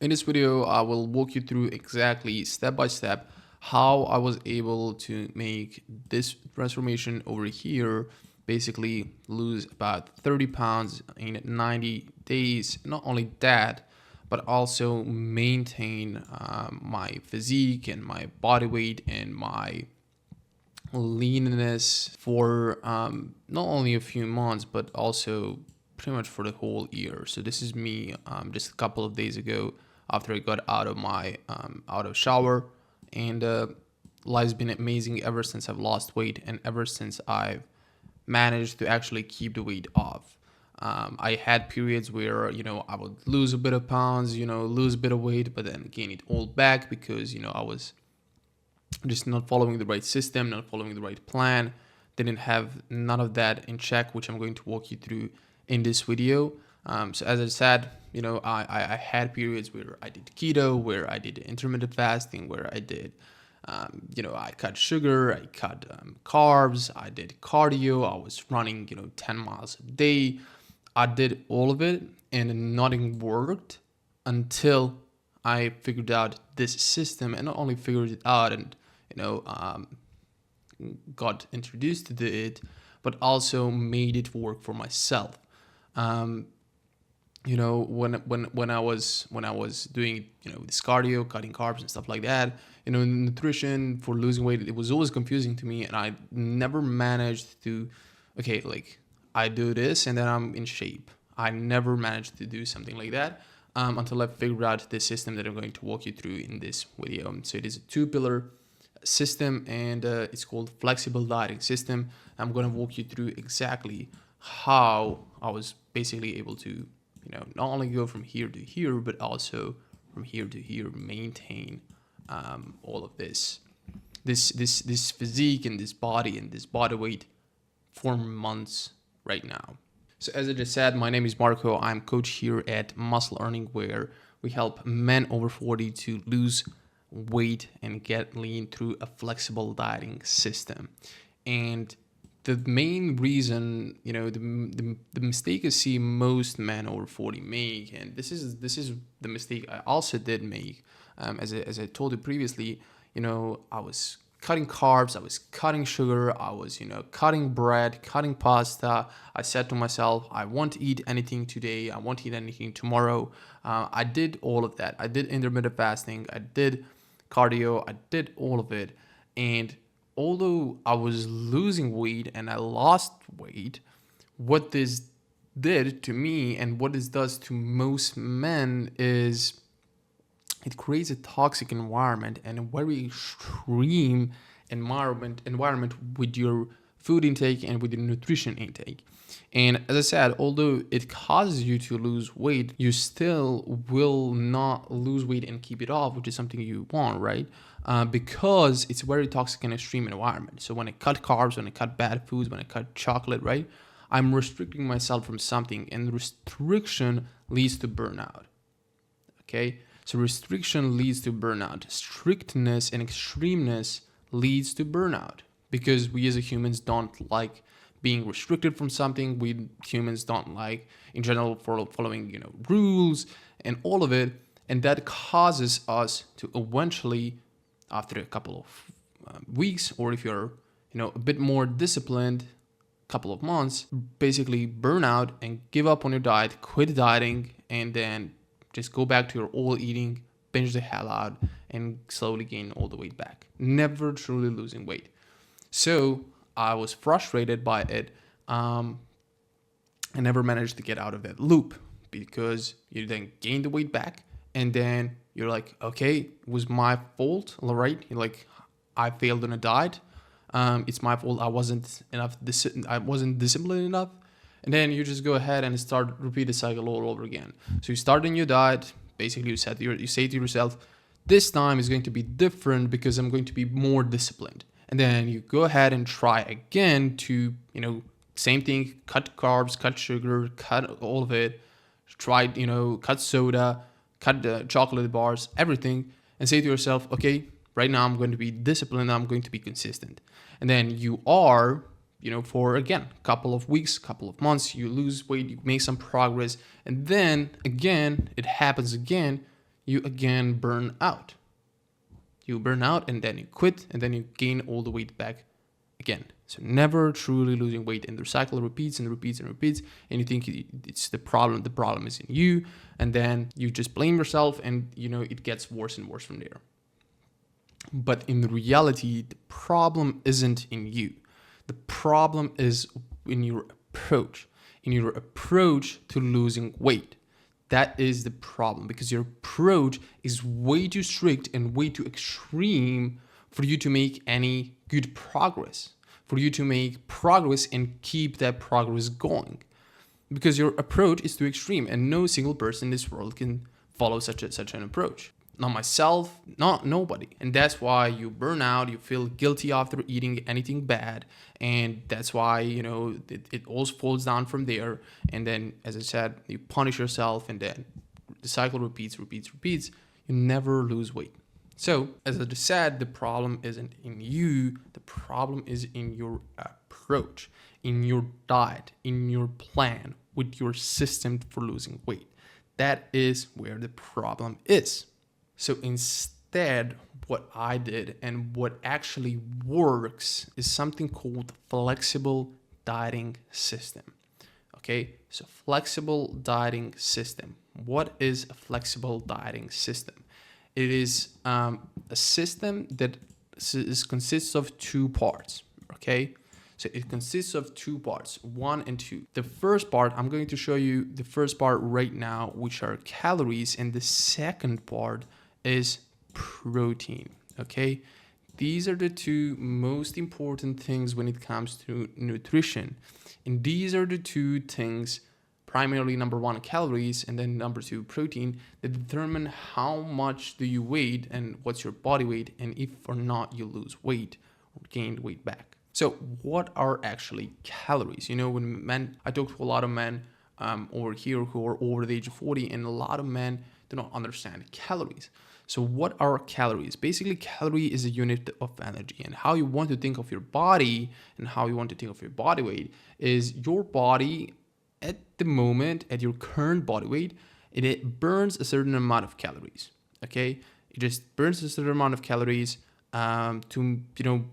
In this video, I will walk you through exactly step by step how I was able to make this transformation over here, basically lose about 30 pounds in 90 days. Not only that, but also maintain my physique and my body weight and my leanness for not only a few months, but also pretty much for the whole year. So this is me just a couple of days ago after I got out of my out of shower, and life's been amazing ever since I've lost weight and ever since I've managed to actually keep the weight off. I had periods where I would lose a bit of pounds, lose a bit of weight, but then gain it all back because I was just not following the right system, not following the right plan, didn't have none of that in check, which I'm going to walk you through in this video. So as I said, I had periods where I did keto, where I did intermittent fasting, where I did, I cut sugar, I cut carbs, I did cardio, I was running, 10 miles a day. I did all of it and nothing worked until I figured out this system, and not only figured it out and you know um, got introduced to it, but also made it work for myself. Um, when I was doing this cardio, cutting carbs and stuff like that, nutrition for losing weight, it was always confusing to me, and I never managed to, okay, like I do this and then I'm in shape. I never managed to do something like that until I figured out the system that I'm going to walk you through in this video. So it is a two-pillar system, and it's called flexible dieting system. I'm going to walk you through exactly how I was basically able to not only go from here to here, but also from here to here, maintain all of this physique and this body and this body weight for months right now. So as I just said, my name is Marco. I'm coach here at Muscle Earning, where we help men over 40 to lose weight and get lean through a flexible dieting system. And the main reason, the mistake I see most men over 40 make, and this is the mistake I also did make, as I told you previously, I was cutting carbs, I was cutting sugar, I was, cutting bread, cutting pasta. I said to myself, I won't eat anything today, I won't eat anything tomorrow. I did all of that. I did intermittent fasting, I did cardio, I did all of it. And although I was losing weight and I lost weight, what this did to me and what this does to most men is it creates a toxic environment and a very extreme environment with your food intake and with your nutrition intake. And as I said, although it causes you to lose weight, you still will not lose weight and keep it off, which is something you want, right? Because it's a very toxic and extreme environment. So when I cut carbs, when I cut bad foods, when I cut chocolate, right, I'm restricting myself from something, and restriction leads to burnout. Okay, so restriction leads to burnout. Strictness and extremeness leads to burnout because we as humans don't like being restricted from something. We humans don't like, in general, following rules and all of it, and that causes us to eventually, after a couple of weeks, or if you're a bit more disciplined, couple of months, basically burn out and give up on your diet, quit dieting, and then just go back to your old eating, binge the hell out, and slowly gain all the weight back, never truly losing weight. So I was frustrated by it. I never managed to get out of that loop because you then gain the weight back, and then you're like, okay, it was my fault, all right? You're like, I failed on a diet. It's my fault. I wasn't disciplined enough. And then you just go ahead and repeat the cycle all over again. So you start a new diet. Basically, you say to yourself, this time is going to be different because I'm going to be more disciplined. And then you go ahead and try again to, same thing, cut carbs, cut sugar, cut all of it. Try, cut soda, cut the chocolate bars, everything, and say to yourself, okay, right now I'm going to be disciplined, I'm going to be consistent. And then you are, for again, a couple of weeks, couple of months, you lose weight, you make some progress, and then again, it happens again. you again burn out. You burn out and then you quit and then you gain all the weight back again. So never truly losing weight, and the cycle repeats and repeats and repeats, and you think it's the problem is in you, and then you just blame yourself, and it gets worse and worse from there. But in reality, the problem isn't in you. The problem is in your approach to losing weight. That is the problem, because your approach is way too strict and way too extreme for you to make any good progress, for you to make progress and keep that progress going. Because your approach is too extreme, and no single person in this world can follow such an approach. Not myself, not nobody. And that's why you burn out, you feel guilty after eating anything bad, and that's why it all falls down from there. And then, as I said, you punish yourself, and then the cycle repeats. You never lose weight. So, as I just said, the problem isn't in you, the problem is in your approach, in your diet, in your plan, with your system for losing weight. That is where the problem is. So instead, what I did and what actually works is something called flexible dieting system. Okay, so flexible dieting system. What is a flexible dieting system? It is a system that consists of two parts. Okay, so it consists of two parts, 1 and 2. The first part, I'm going to show you the first part right now, which are calories, and the second part is protein. Okay, these are the two most important things when it comes to nutrition, and these are the two things, primarily number 1 calories and then number 2 protein, that determine how much do you weigh and what's your body weight, and if or not you lose weight or gain weight back. So what are actually calories? I talk to a lot of men over here who are over the age of 40, and a lot of men do not understand calories. So what are calories? Basically, calorie is a unit of energy, and how you want to think of your body and how you want to think of your body weight is your body at the moment, at your current body weight, it burns a certain amount of calories. Okay, it just burns a certain amount of calories to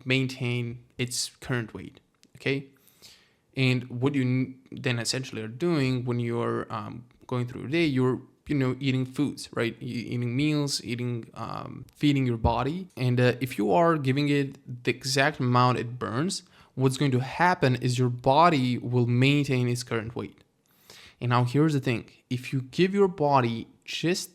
maintain its current weight. Okay, and what you then essentially are doing when you're going through your day, you're eating foods, right? Eating meals, feeding your body. And if you are giving it the exact amount it burns, what's going to happen is your body will maintain its current weight. And now here's the thing. If you give your body just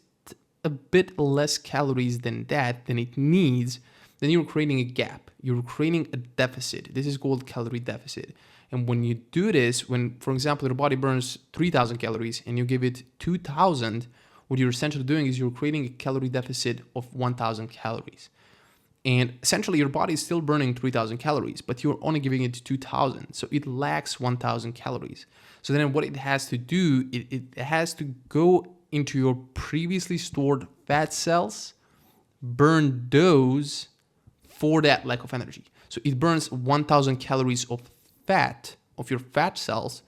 a bit less calories than it needs, then you're creating a gap. You're creating a deficit. This is called calorie deficit. And when you do this, when, for example, your body burns 3,000 calories and you give it 2,000, what you're essentially doing is you're creating a calorie deficit of 1,000 calories. And essentially, your body is still burning 3,000 calories, but you're only giving it 2,000. So it lacks 1,000 calories. So then what it has to do, it has to go into your previously stored fat cells, burn those for that lack of energy. So it burns 1,000 calories of fat, of your fat cells,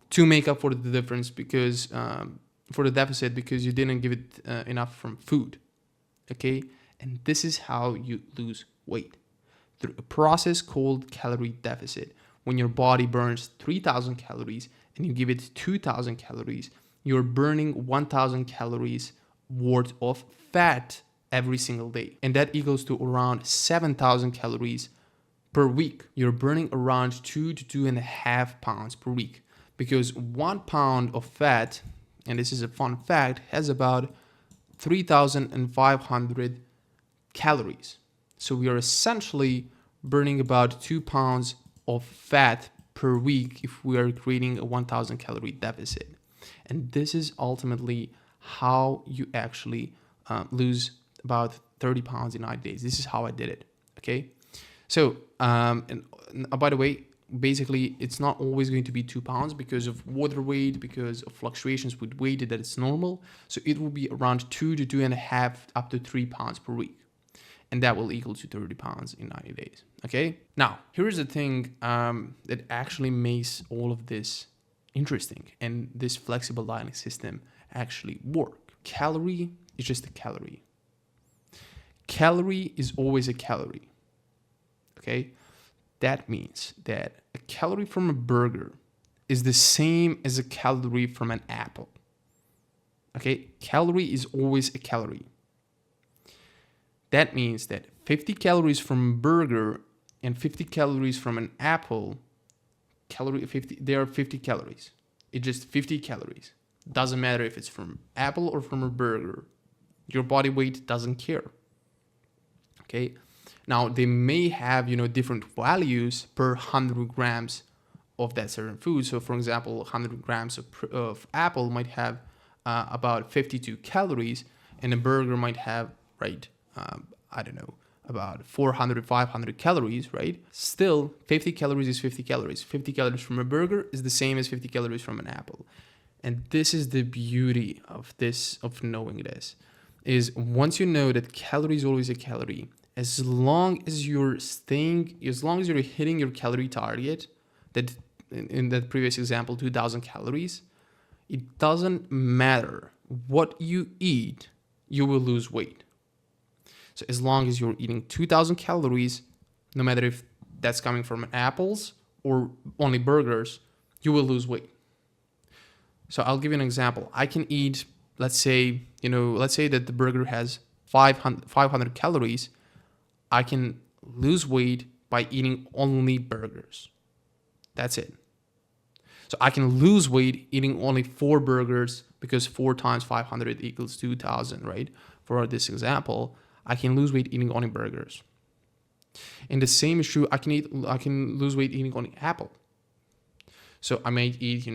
to make up for the difference, because for the deficit, because you didn't give it enough from food. Okay, and this is how you lose weight, through a process called calorie deficit. When your body burns 3,000 calories and you give it 2,000 calories, you're burning 1,000 calories worth of fat every single day, and that equals to around 7,000 calories per week. You're burning around 2 to 2.5 pounds per week, because 1 pound of fat, and this is a fun fact, has about 3,500 calories. So we are essentially burning about 2 pounds of fat per week if we are creating a 1,000 calorie deficit. And this is ultimately how you actually lose about 30 pounds in 9 days. This is how I did it. Okay. So, and by the way, basically it's not always going to be 2 pounds because of water weight, because of fluctuations with weight, that it's normal. So it will be around 2 to 2.5 up to 3 pounds per week. And that will equal to 30 pounds in 90 days. Okay. Now, here's the thing that actually makes all of this interesting and this flexible dieting system actually work. Calorie is just a calorie. Calorie is always a calorie. Okay? That means that a calorie from a burger is the same as a calorie from an apple. Okay? Calorie is always a calorie. That means that 50 calories from a burger and 50 calories from an apple, they are 50 calories. It's just 50 calories. Doesn't matter if it's from apple or from a burger. Your body weight doesn't care. Okay? Now, they may have, different values per 100 grams of that certain food. So, for example, 100 grams of apple might have about 52 calories, and a burger might have, right, about 400, 500 calories, right? Still, 50 calories is 50 calories. 50 calories from a burger is the same as 50 calories from an apple. And this is the beauty of knowing this, is once you know that calorie is always a calorie, as long as you're hitting your calorie target, that in that previous example, 2,000 calories, it doesn't matter what you eat, you will lose weight. So as long as you're eating 2,000 calories, no matter if that's coming from apples or only burgers, you will lose weight. So I'll give you an example. I can eat, let's say that the burger has 500 calories. I can lose weight by eating only burgers. That's it. So I can lose weight eating only 4 burgers, because 4 times 500 equals 2,000, right? For this example, I can lose weight eating only burgers. And the same is true. I can lose weight eating only apple. So I might eat,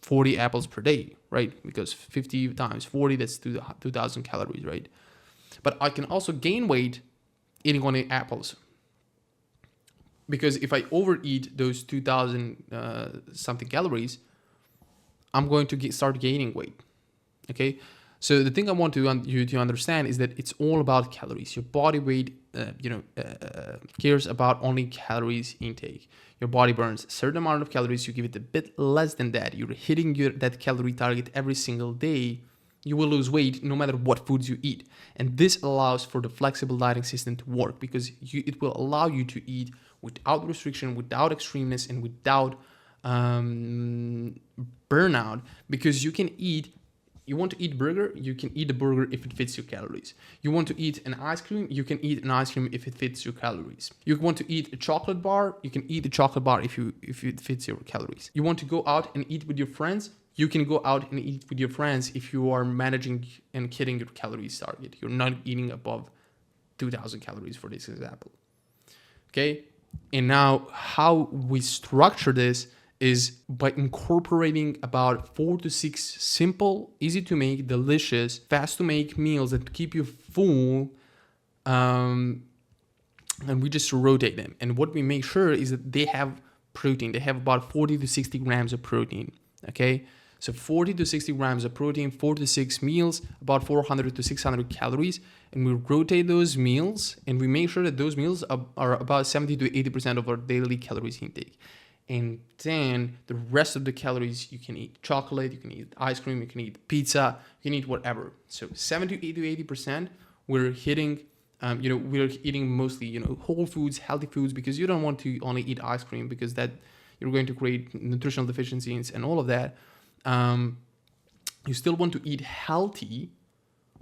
40 apples per day, right? Because 50 times 40, that's 2,000 calories, right? But I can also gain weight eating only apples. Because if I overeat those 2,000 something calories, I'm going to start gaining weight. Okay? So the thing I want you to understand is that it's all about calories. Your body weight, cares about only calories intake. Your body burns a certain amount of calories. You give it a bit less than that. You're hitting that calorie target every single day. You will lose weight no matter what foods you eat. And this allows for the flexible dieting system to work, because it will allow you to eat without restriction, without extremeness, and without burnout, because you can eat. You want to eat burger, you can eat a burger if it fits your calories. You want to eat an ice cream, you can eat an ice cream if it fits your calories. You want to eat a chocolate bar, you can eat a chocolate bar if it fits your calories. You want to go out and eat with your friends, you can go out and eat with your friends if you are managing and hitting your calories target. You're not eating above 2,000 calories for this example. Okay? And now how we structure this is by incorporating about 4 to 6 simple, easy to make, delicious, fast to make meals that keep you full, and we just rotate them. And what we make sure is that they have protein. They have about 40 to 60 grams of protein, okay? So 40 to 60 grams of protein, 4 to 6 meals, about 400 to 600 calories, and we rotate those meals, and we make sure that those meals are about 70 to 80% of our daily calories intake. And then the rest of the calories, you can eat chocolate, you can eat ice cream, you can eat pizza, you can eat whatever. So 70 to 80%, we're hitting, we're eating mostly, whole foods, healthy foods, because you don't want to only eat ice cream, because that you're going to create nutritional deficiencies and all of that. You still want to eat healthy,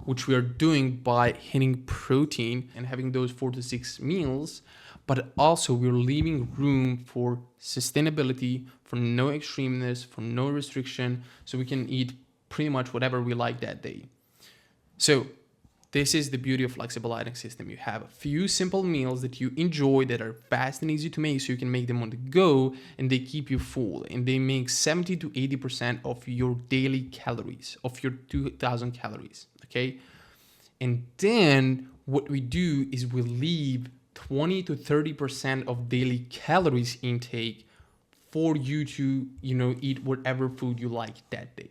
which we are doing by hitting protein and having those 4 to 6 meals. But also we're leaving room for sustainability, for no extremeness, for no restriction, so we can eat pretty much whatever we like that day. So this is the beauty of flexible dieting system. You have a few simple meals that you enjoy, that are fast and easy to make, so you can make them on the go, and they keep you full, and they make 70 to 80% of your daily calories, of your 2,000 calories, okay? And then what we do is we leave 20 to 30% of daily calories intake for you to, eat whatever food you like that day.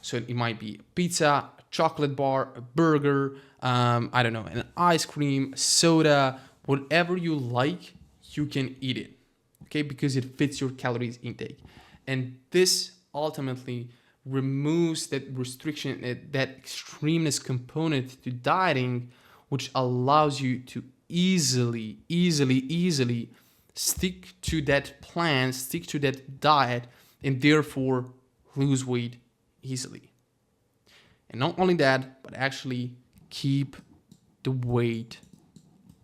So it might be a pizza, a chocolate bar, a burger, an ice cream, soda, whatever you like, you can eat it, okay? Because it fits your calories intake. And this ultimately removes that restriction, that extremeness component to dieting, which allows you to easily stick to that plan, stick to that diet, and therefore lose weight easily. And not only that, but actually keep the weight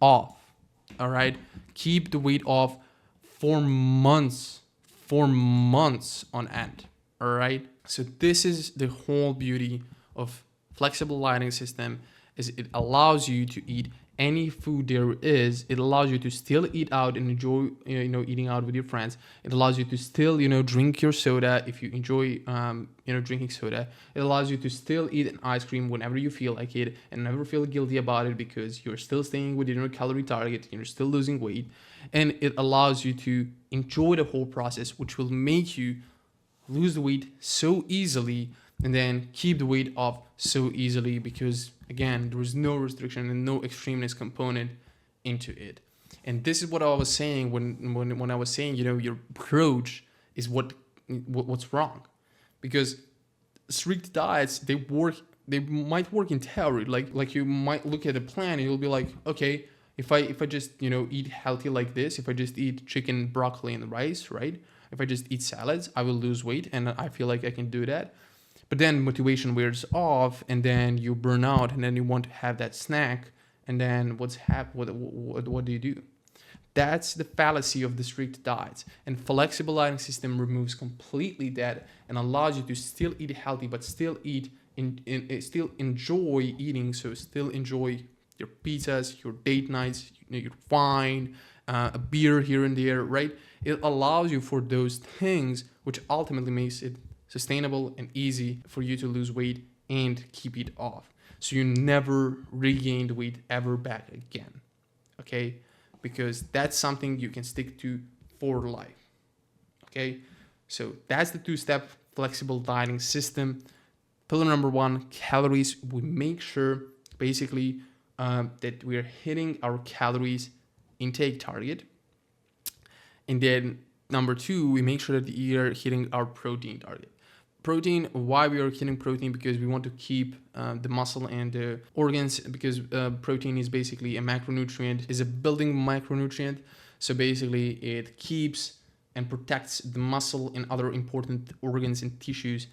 off. All right, keep the weight off for months on end. All right, so this is the whole beauty of flexible dieting system, is it allows you to eat any food there is. It allows you to still eat out and enjoy, eating out with your friends. It allows you to still, drink your soda if you enjoy, drinking soda. It allows you to still eat an ice cream whenever you feel like it and never feel guilty about it because you're still staying within your calorie target. You're still losing weight. And it allows you to enjoy the whole process, which will make you lose the weight so easily and then keep the weight off so easily because, again, there is no restriction and no extremeness component into it. And this is what I was saying when I was saying, your approach is what's wrong. Because strict diets, they might work in theory. Like you might look at a plan and you'll be like, okay, if I just, eat healthy like this, if I just eat chicken, broccoli, and rice, right? If I just eat salads, I will lose weight and I feel like I can do that. But then motivation wears off and then you burn out and then you want to have that snack. And then what do you do? That's the fallacy of the strict diets. And flexible dieting system removes completely that and allows you to still eat healthy, but still still enjoy eating. So still enjoy your pizzas, your date nights, your wine, a beer here and there, right? It allows you for those things, which ultimately makes it sustainable and easy for you to lose weight and keep it off. So you never regain the weight ever back again, okay? Because that's something you can stick to for life, okay? So that's the two-step flexible dieting system. Pillar number 1, calories. We make sure basically that we are hitting our calories intake target. And then number 2, we make sure that we are hitting our protein target. Protein, why we are hitting protein? Because we want to keep the muscle and the organs, because protein is basically a macronutrient, is a building micronutrient. So basically it keeps and protects the muscle and other important organs and tissues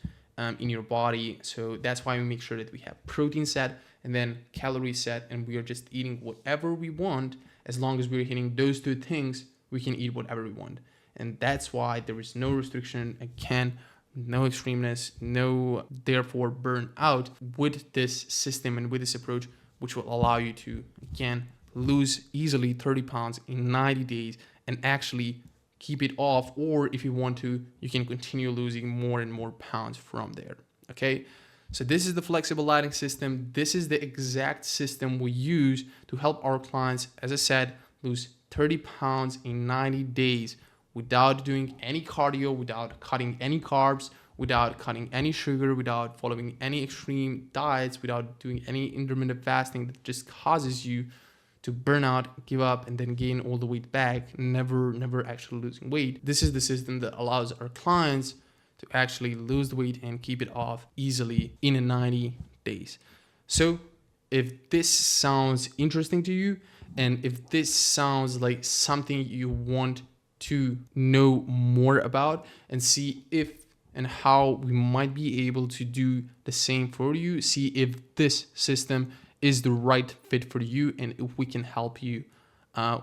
in your body. So that's why we make sure that we have protein set and then calorie set, and we are just eating whatever we want. As long as we're hitting those two things, we can eat whatever we want. And that's why there is no restriction, again, no extremeness, no therefore burn out with this system and with this approach, which will allow you to, again, lose easily 30 pounds in 90 days and actually keep it off. Or if you want to, you can continue losing more and more pounds from there. Okay. So this is the flexible dieting system. This is the exact system we use to help our clients, as I said, lose 30 pounds in 90 days without doing any cardio, without cutting any carbs, without cutting any sugar, without following any extreme diets, without doing any intermittent fasting that just causes you to burn out, give up, and then gain all the weight back, never actually losing weight. This is the system that allows our clients to actually lose the weight and keep it off easily in 90 days. So if this sounds interesting to you, and if this sounds like something you want to know more about and see if and how we might be able to do the same for you, see if this system is the right fit for you and if we can help you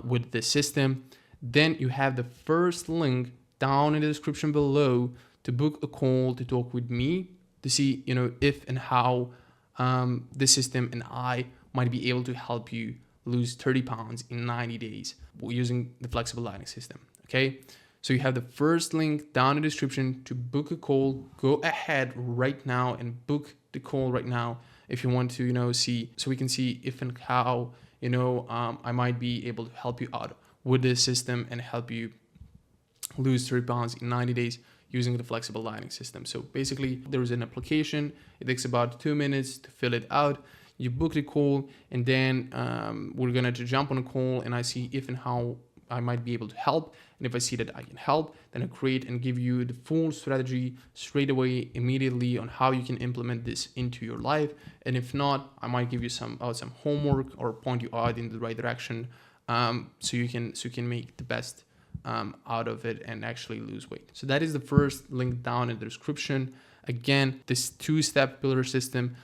with the system, then you have the first link down in the description below to book a call to talk with me to see, if and how the system and I might be able to help you lose 30 pounds in 90 days using the flexible dieting system. Okay, so you have the first link down in the description to book a call. Go ahead right now and book the call right now if you want to, see, so we can see if and how, I might be able to help you out with this system and help you lose 30 pounds in 90 days using the flexible dieting system. So basically there is an application. It takes about 2 minutes to fill it out. You book the call and then we're going to jump on a call and I see if and how I might be able to help. And if I see that I can help, then I create and give you the full strategy straight away, immediately, on how you can implement this into your life. And if not, I might give you some homework or point you out in the right direction, so you can make the best out of it and actually lose weight. So that is the first link down in the description. Again, this 2-step pillar system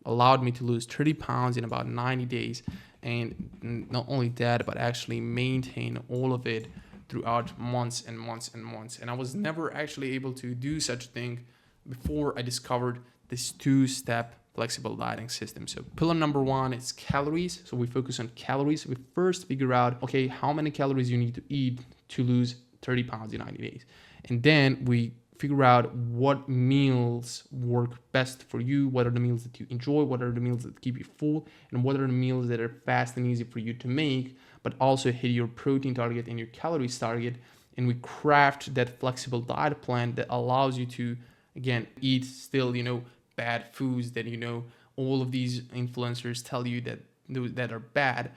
allowed me to lose 30 pounds in about 90 days. And not only that, but actually maintain all of it throughout months and months and months. And I was never actually able to do such a thing before I discovered this 2-step flexible dieting system. So pillar number 1 is calories. So we focus on calories. We first figure out, okay, how many calories you need to eat to lose 30 pounds in 90 days. And then we figure out what meals work best for you, what are the meals that you enjoy, what are the meals that keep you full, and what are the meals that are fast and easy for you to make, but also hit your protein target and your calories target. And we craft that flexible diet plan that allows you to, again, eat still, bad foods that, all of these influencers tell you that are bad.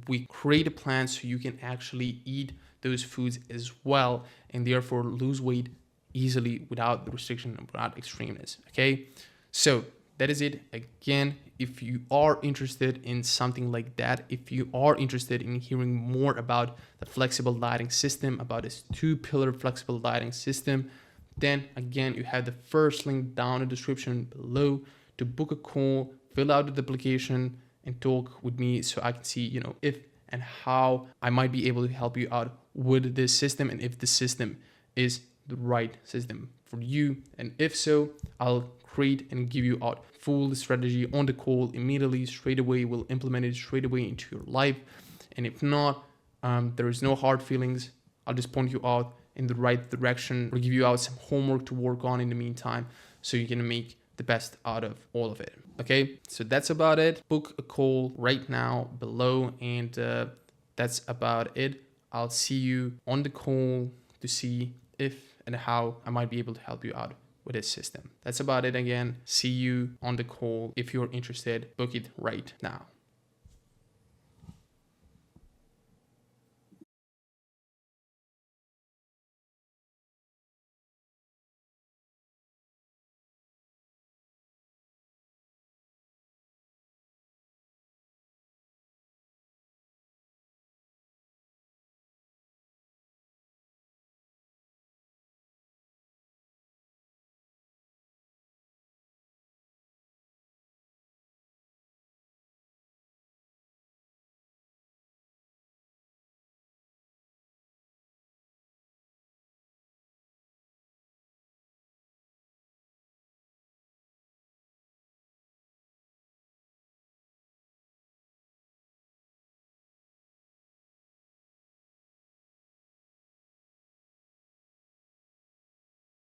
We create a plan so you can actually eat those foods as well, and therefore lose weight easily without the restriction and without extremeness. Okay, so that is it. Again, if you are interested in something like that, if you are interested in hearing more about the flexible dieting system, about this 2-pillar flexible dieting system, then again, you have the first link down in the description below to book a call, fill out the application, and talk with me so I can see, if and how I might be able to help you out with this system, and if the system is the right system for you. And if so, I'll create and give you out full strategy on the call immediately, straight away. We'll implement it straight away into your life. And if not, there is no hard feelings. I'll just point you out in the right direction, or give you out some homework to work on in the meantime, so you can make the best out of all of it. Okay, so that's about it. Book a call right now below, and that's about it. I'll see you on the call to see if and how I might be able to help you out with this system. That's about it again. See you on the call. If you're interested, book it right now.